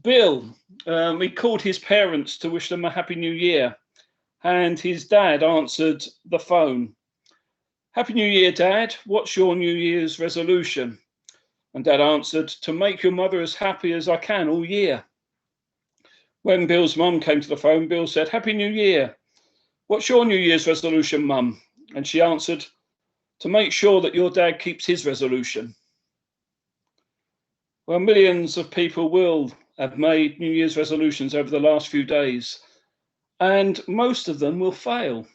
Bill, he called his parents to wish them a happy new year, and his dad answered the phone. Happy New Year, Dad. What's your New Year's resolution? And Dad answered, to make your mother as happy as I can all year. When Bill's mum came to the phone, Bill said, Happy New Year. What's your New Year's resolution, Mum? And she answered, to make sure that your dad keeps his resolution. Well, millions of people will have made New Year's resolutions over the last few days, and most of them will fail.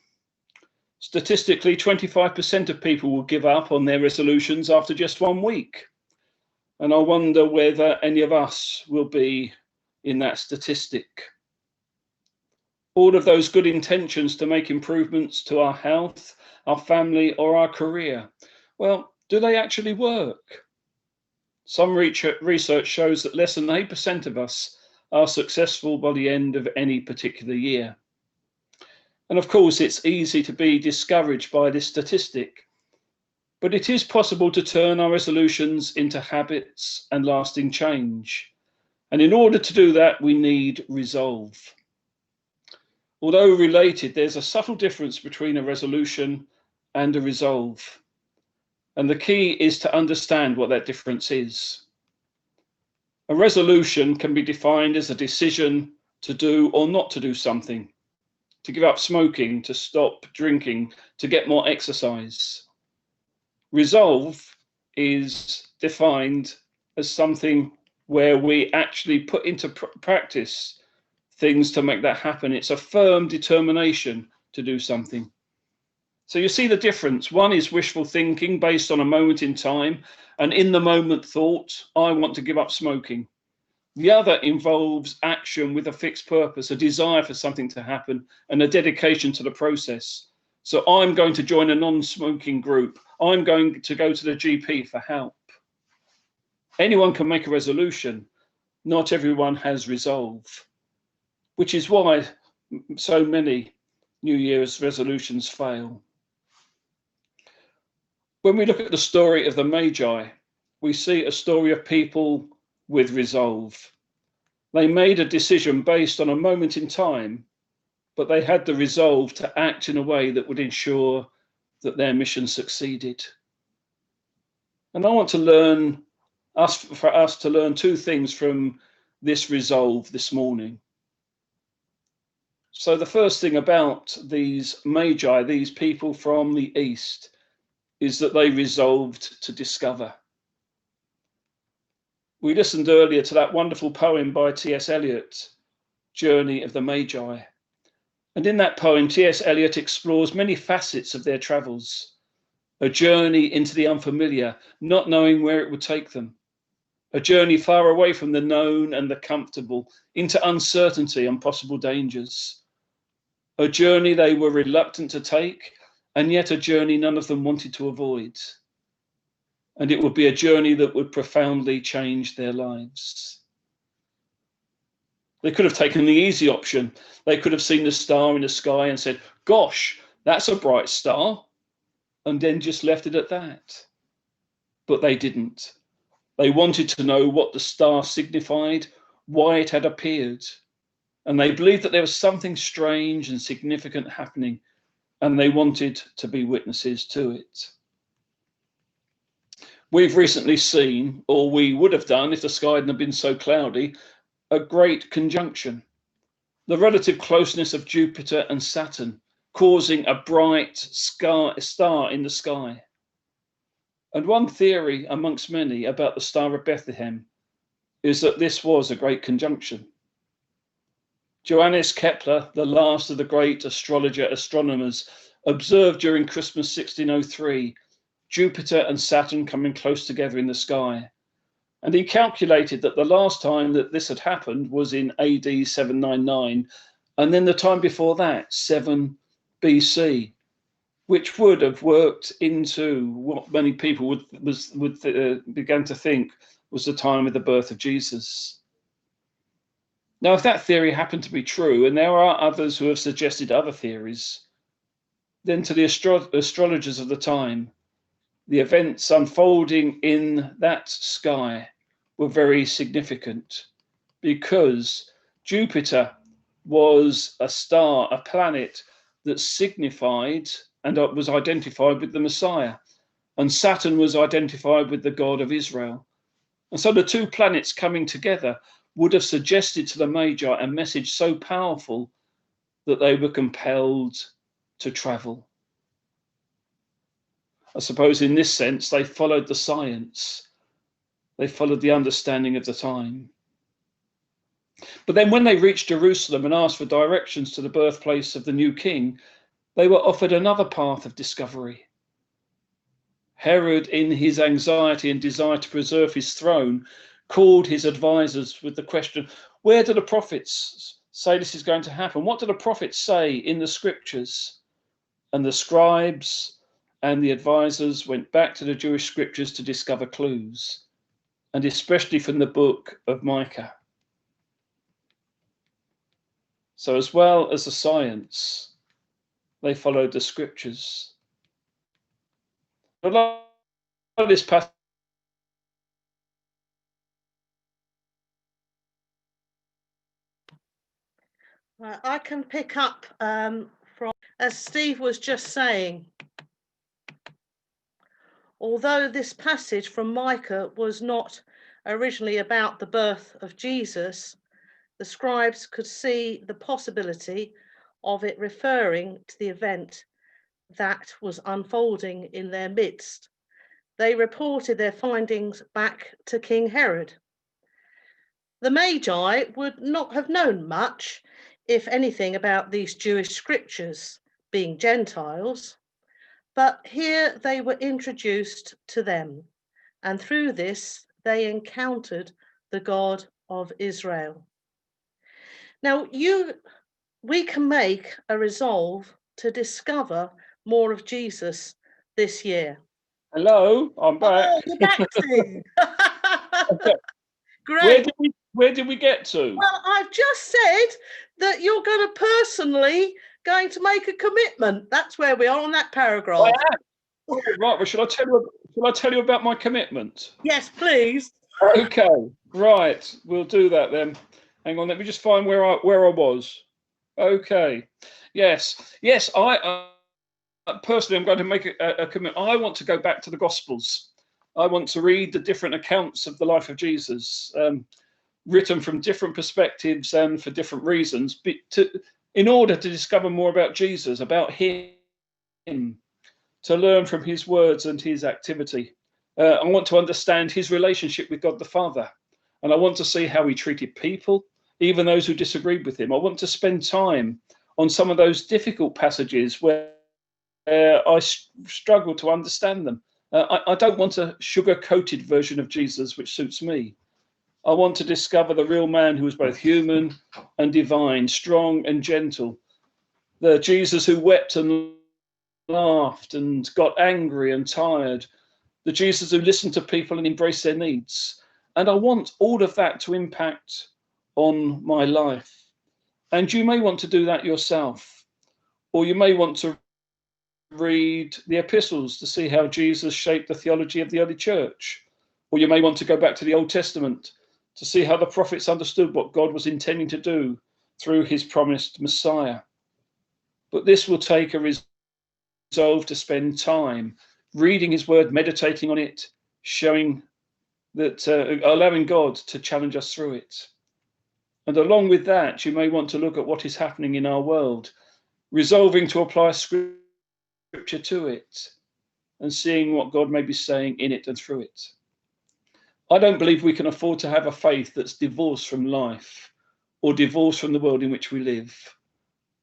Statistically, 25% of people will give up on their resolutions after just 1 week. And I wonder whether any of us will be in that statistic. All of those good intentions to make improvements to our health, our family, or our career, well, do they actually work? Some research shows that less than 8% of us are successful by the end of any particular year. And of course, it's easy to be discouraged by this statistic, but it is possible to turn our resolutions into habits and lasting change. And in order to do that, we need resolve. Although related, there's a subtle difference between a resolution and a resolve. And the key is to understand what that difference is. A resolution can be defined as a decision to do or not to do something, to give up smoking, to stop drinking, to get more exercise. Resolve is defined as something where we actually put into practice things to make that happen. It's a firm determination to do something. So you see the difference. One is wishful thinking based on a moment in time, and in the moment thought, I want to give up smoking. The other involves action with a fixed purpose, a desire for something to happen, and a dedication to the process. So I'm going to join a non-smoking group. I'm going to go to the GP for help. Anyone can make a resolution. Not everyone has resolve, which is why so many New Year's resolutions fail. When we look at the story of the Magi, we see a story of people with resolve. They made a decision based on a moment in time, but they had the resolve to act in a way that would ensure that their mission succeeded. And I want to learn, for us to learn two things from this resolve this morning. So the first thing about these Magi, these people from the East, is that they resolved to discover. We listened earlier to that wonderful poem by T.S. Eliot, Journey of the Magi. And in that poem, T.S. Eliot explores many facets of their travels. A journey into the unfamiliar, not knowing where it would take them. A journey far away from the known and the comfortable, into uncertainty and possible dangers. A journey they were reluctant to take, and yet a journey none of them wanted to avoid. And it would be a journey that would profoundly change their lives. They could have taken the easy option. They could have seen the star in the sky and said, gosh, that's a bright star, and then just left it at that. But they didn't. They wanted to know what the star signified, why it had appeared. And they believed that there was something strange and significant happening, and they wanted to be witnesses to it. We've recently seen, or we would have done if the sky hadn't been so cloudy, a great conjunction. The relative closeness of Jupiter and Saturn causing a bright star in the sky. And one theory amongst many about the Star of Bethlehem is that this was a great conjunction. Johannes Kepler, the last of the great astronomers, observed during Christmas 1603 Jupiter and Saturn coming close together in the sky. And he calculated that the last time that this had happened was in AD 799, and then the time before that, 7 BC, which would have worked into what many people began to think was the time of the birth of Jesus. Now, if that theory happened to be true, and there are others who have suggested other theories, then to the astrologers of the time, the events unfolding in that sky were very significant, because Jupiter was a star, a planet that signified and was identified with the Messiah, and Saturn was identified with the God of Israel. And so the two planets coming together would have suggested to the Magi a message so powerful that they were compelled to travel. I suppose in this sense, they followed the science. They followed the understanding of the time. But then when they reached Jerusalem and asked for directions to the birthplace of the new king, they were offered another path of discovery. Herod, in his anxiety and desire to preserve his throne, called his advisors with the question, where do the prophets say this is going to happen? What do the prophets say in the scriptures? And the scribes and the advisors went back to the Jewish scriptures to discover clues, and especially from the book of Micah. So as well as the science, they followed the scriptures. I love this passage. I can pick up from, as Steve was just saying, although this passage from Micah was not originally about the birth of Jesus, the scribes could see the possibility of it referring to the event that was unfolding in their midst. They reported their findings back to King Herod. The Magi would not have known much, if anything, about these Jewish scriptures, being Gentiles, but here they were introduced to them, and through this they encountered the God of Israel. Now, we can make a resolve to discover more of Jesus this year. Hello, I'm back. Oh, you're back, Steve. Okay. Great. Where did we get to? Well, I've just said that you're going to make a commitment. That's where we are on that paragraph. I am. Oh, right. Well, shall I tell you about my commitment? Yes, please. Okay. Right. We'll do that then. Hang on. Let me just find where I was. Okay. Yes. I personally, I'm going to make a commitment. I want to go back to the Gospels. I want to read the different accounts of the life of Jesus, written from different perspectives and for different reasons, in order to discover more about Jesus, about him, to learn from his words and his activity. I want to understand his relationship with God the Father, and I want to see how he treated people, even those who disagreed with him. I want to spend time on some of those difficult passages where I struggle to understand them. I don't want a sugar-coated version of Jesus which suits me. I want to discover the real man who was both human and divine, strong and gentle. The Jesus who wept and laughed and got angry and tired. The Jesus who listened to people and embraced their needs. And I want all of that to impact on my life. And you may want to do that yourself, or you may want to read the epistles to see how Jesus shaped the theology of the early church, or you may want to go back to the Old Testament to see how the prophets understood what God was intending to do through his promised Messiah. But this will take a resolve to spend time reading his word, meditating on it, showing that, allowing God to challenge us through it. And along with that, you may want to look at what is happening in our world, resolving to apply scripture to it and seeing what God may be saying in it and through it. I don't believe we can afford to have a faith that's divorced from life or divorced from the world in which we live.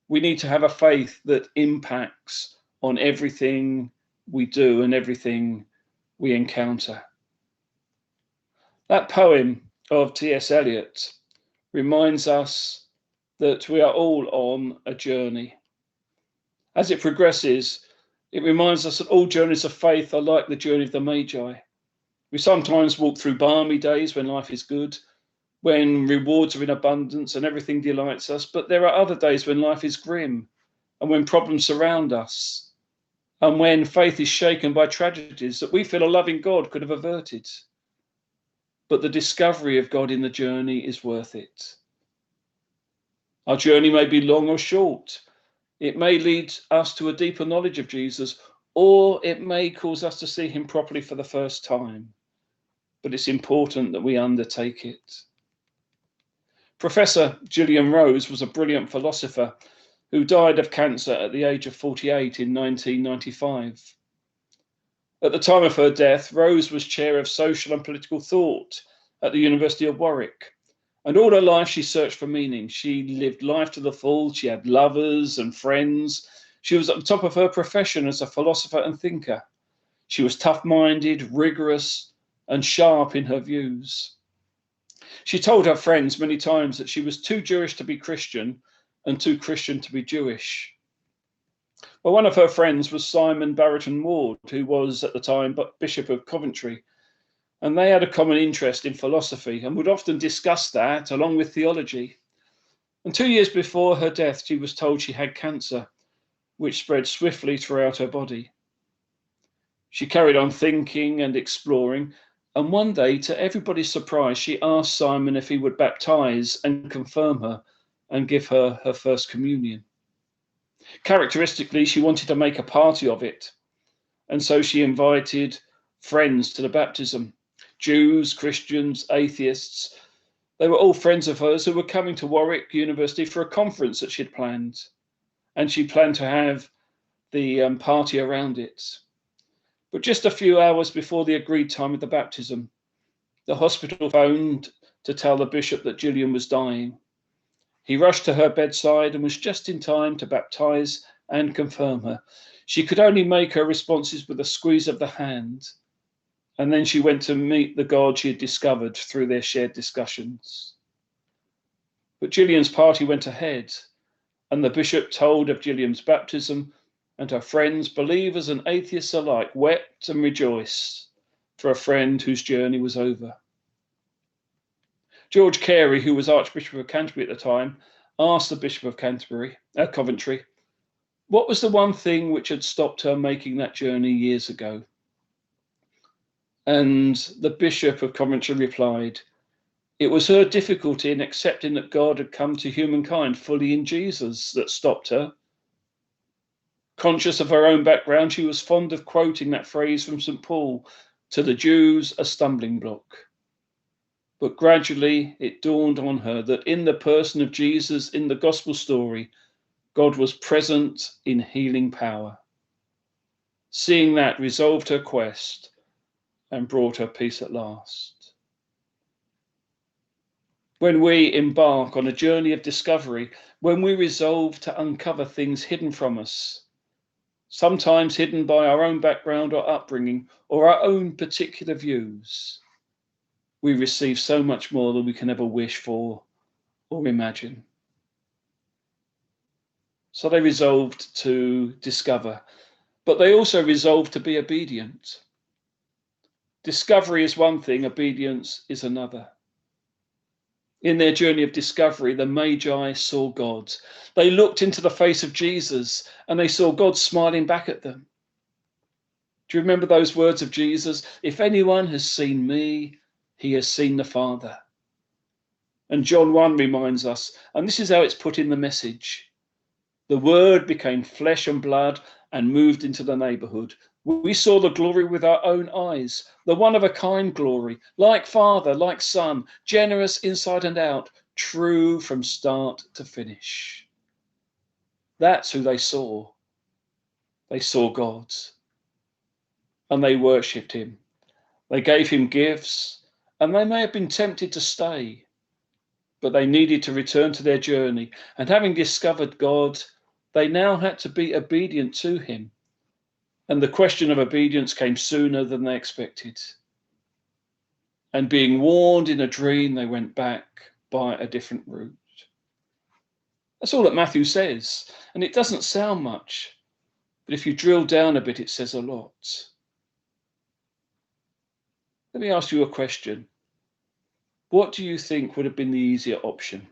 We need to have a faith that impacts on everything we do and everything we encounter. That poem of T.S. Eliot reminds us that we are all on a journey. As it progresses, it reminds us that all journeys of faith are like the journey of the Magi. We sometimes walk through balmy days when life is good, when rewards are in abundance and everything delights us, but there are other days when life is grim and when problems surround us and when faith is shaken by tragedies that we feel a loving God could have averted. but the discovery of God in the journey is worth it. Our journey may be long or short. It may lead us to a deeper knowledge of Jesus, or it may cause us to see him properly for the first time. But it's important that we undertake it. Professor Gillian Rose was a brilliant philosopher who died of cancer at the age of 48 in 1995. At the time of her death, Rose was chair of social and political thought at the University of Warwick. And all her life, she searched for meaning. She lived life to the full. She had lovers and friends. She was at the top of her profession as a philosopher and thinker. She was tough-minded, rigorous, and sharp in her views. She told her friends many times that she was too Jewish to be Christian and too Christian to be Jewish. Well, one of her friends was Simon Barrington Ward, who was at the time Bishop of Coventry, and they had a common interest in philosophy and would often discuss that along with theology. And 2 years before her death, she was told she had cancer, which spread swiftly throughout her body. She carried on thinking and exploring, and one day, to everybody's surprise, she asked Simon if he would baptize and confirm her and give her her first communion. Characteristically, she wanted to make a party of it, and so she invited friends to the baptism. Jews, Christians, atheists. They were all friends of hers who were coming to Warwick University for a conference that she'd planned, and she planned to have the party around it. But just a few hours before the agreed time of the baptism, the hospital phoned to tell the bishop that Gillian was dying. He rushed to her bedside and was just in time to baptize and confirm her. She could only make her responses with a squeeze of the hand, and then she went to meet the God she had discovered through their shared discussions. But Gillian's party went ahead, and the bishop told of Gillian's baptism, and her friends, believers and atheists alike, wept and rejoiced for a friend whose journey was over. George Carey, who was Archbishop of Canterbury at the time, asked the Bishop of Coventry, what was the one thing which had stopped her making that journey years ago? And the Bishop of Coventry replied, it was her difficulty in accepting that God had come to humankind fully in Jesus that stopped her. Conscious of her own background, she was fond of quoting that phrase from St. Paul, to the Jews, a stumbling block. But gradually it dawned on her that in the person of Jesus, in the gospel story, God was present in healing power. Seeing that resolved her quest and brought her peace at last. When we embark on a journey of discovery, when we resolve to uncover things hidden from us, sometimes hidden by our own background or upbringing or our own particular views, we receive so much more than we can ever wish for or imagine. So they resolved to discover, but they also resolved to be obedient. Discovery is one thing, obedience is another. In their journey of discovery, the Magi saw God. They looked into the face of Jesus and they saw God smiling back at them. Do you remember those words of Jesus? If anyone has seen me, he has seen the Father. And John 1 reminds us, and this is how it's put in the message, the Word became flesh and blood and moved into the neighborhood. We saw the glory with our own eyes, the one-of-a-kind glory, like Father, like Son, generous inside and out, true from start to finish. That's who they saw. They saw God. And they worshipped him. They gave him gifts, and they may have been tempted to stay, but they needed to return to their journey. And having discovered God, they now had to be obedient to him. And the question of obedience came sooner than they expected. And being warned in a dream, they went back by a different route. That's all that Matthew says. And it doesn't sound much, but if you drill down a bit, it says a lot. Let me ask you a question. What do you think would have been the easier option?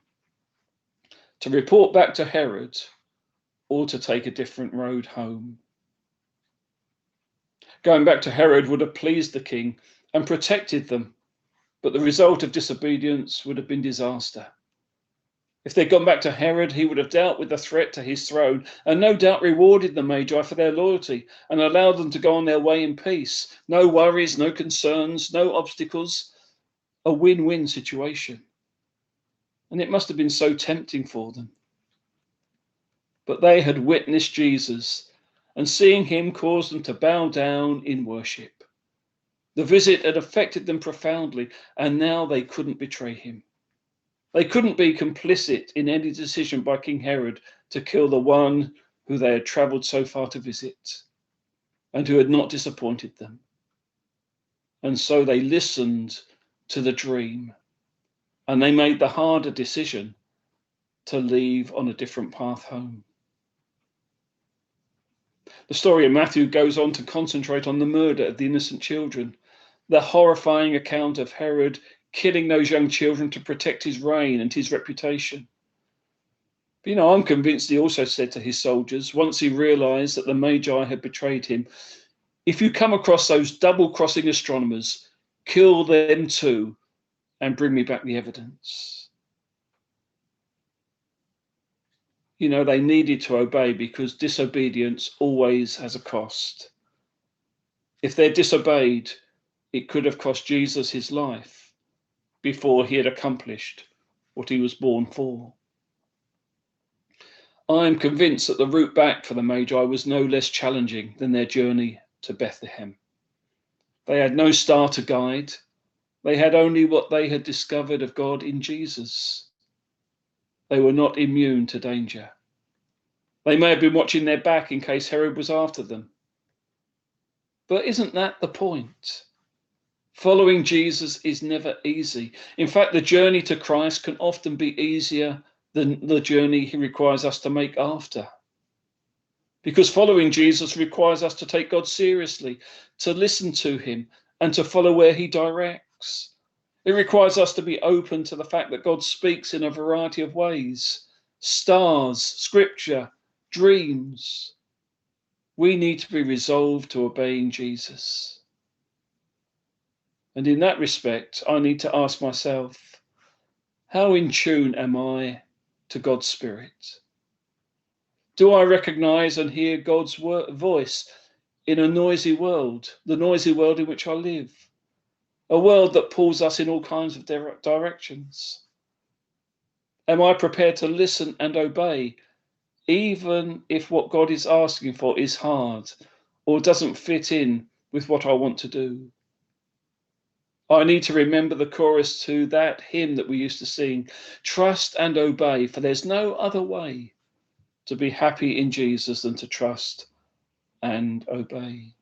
To report back to Herod or to take a different road home? Going back to Herod would have pleased the king and protected them. but the result of disobedience would have been disaster. If they'd gone back to Herod, he would have dealt with the threat to his throne and no doubt rewarded the Magi for their loyalty and allowed them to go on their way in peace. No worries, no concerns, no obstacles. A win-win situation. And it must have been so tempting for them. But they had witnessed Jesus, and seeing him caused them to bow down in worship. The visit had affected them profoundly, and now they couldn't betray him. They couldn't be complicit in any decision by King Herod to kill the one who they had travelled so far to visit and who had not disappointed them. And so they listened to the dream, and they made the harder decision to leave on a different path home. The story of Matthew goes on to concentrate on the murder of the innocent children, the horrifying account of Herod killing those young children to protect his reign and his reputation. But, I'm convinced he also said to his soldiers, once he realized that the Magi had betrayed him, if you come across those double-crossing astronomers, kill them too and bring me back the evidence. They needed to obey because disobedience always has a cost. If they'd disobeyed, it could have cost Jesus his life before he had accomplished what he was born for. I am convinced that the route back for the Magi was no less challenging than their journey to Bethlehem. They had no star to guide. They had only what they had discovered of God in Jesus. They were not immune to danger. They may have been watching their back in case Herod was after them. But isn't that the point? Following Jesus is never easy. In fact, the journey to Christ can often be easier than the journey he requires us to make after. Because following Jesus requires us to take God seriously, to listen to him, and to follow where he directs. It requires us to be open to the fact that God speaks in a variety of ways. Stars, scripture, dreams. We need to be resolved to obeying Jesus. And in that respect, I need to ask myself, how in tune am I to God's Spirit? Do I recognize and hear God's voice in a noisy world, the noisy world in which I live? A world that pulls us in all kinds of directions. Am I prepared to listen and obey, even if what God is asking for is hard or doesn't fit in with what I want to do? I need to remember the chorus to that hymn that we used to sing, trust and obey, for there's no other way to be happy in Jesus than to trust and obey.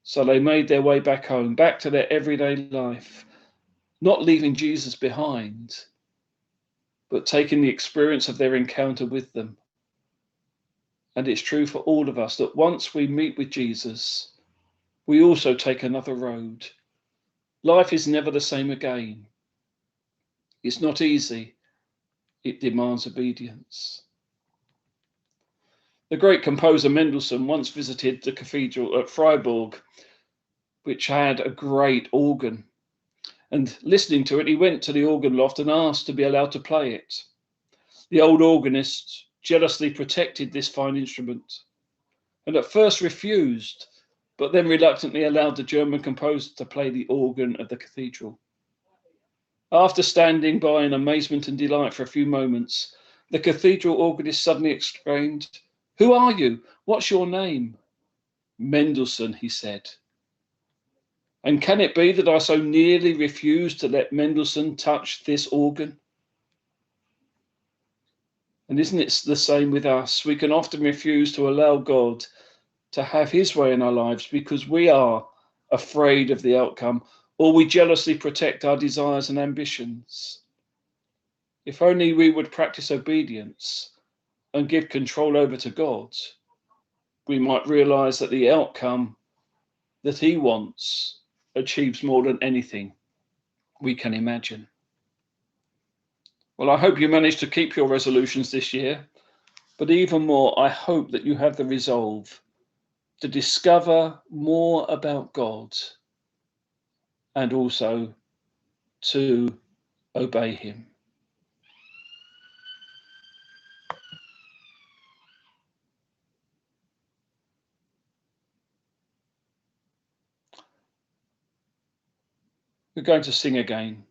So they made their way back home, back to their everyday life, not leaving Jesus behind, but taking the experience of their encounter with them. And it's true for all of us that once we meet with Jesus, we also take another road. Life is never the same again. It's not easy. It demands obedience. The great composer Mendelssohn once visited the cathedral at Freiburg, which had a great organ. And listening to it, he went to the organ loft and asked to be allowed to play it. The old organist jealously protected this fine instrument and at first refused, but then reluctantly allowed the German composer to play the organ of the cathedral. After standing by in amazement and delight for a few moments, the cathedral organist suddenly exclaimed, "Who are you? What's your name?" "Mendelssohn," he said. "And can it be that I so nearly refused to let Mendelssohn touch this organ?" And isn't it the same with us? We can often refuse to allow God to have his way in our lives because we are afraid of the outcome, or we jealously protect our desires and ambitions. If only we would practice obedience and give control over to God, we might realize that the outcome that he wants achieves more than anything we can imagine. Well, I hope you manage to keep your resolutions this year, but even more, I hope that you have the resolve to discover more about God and also to obey him. We're going to sing again.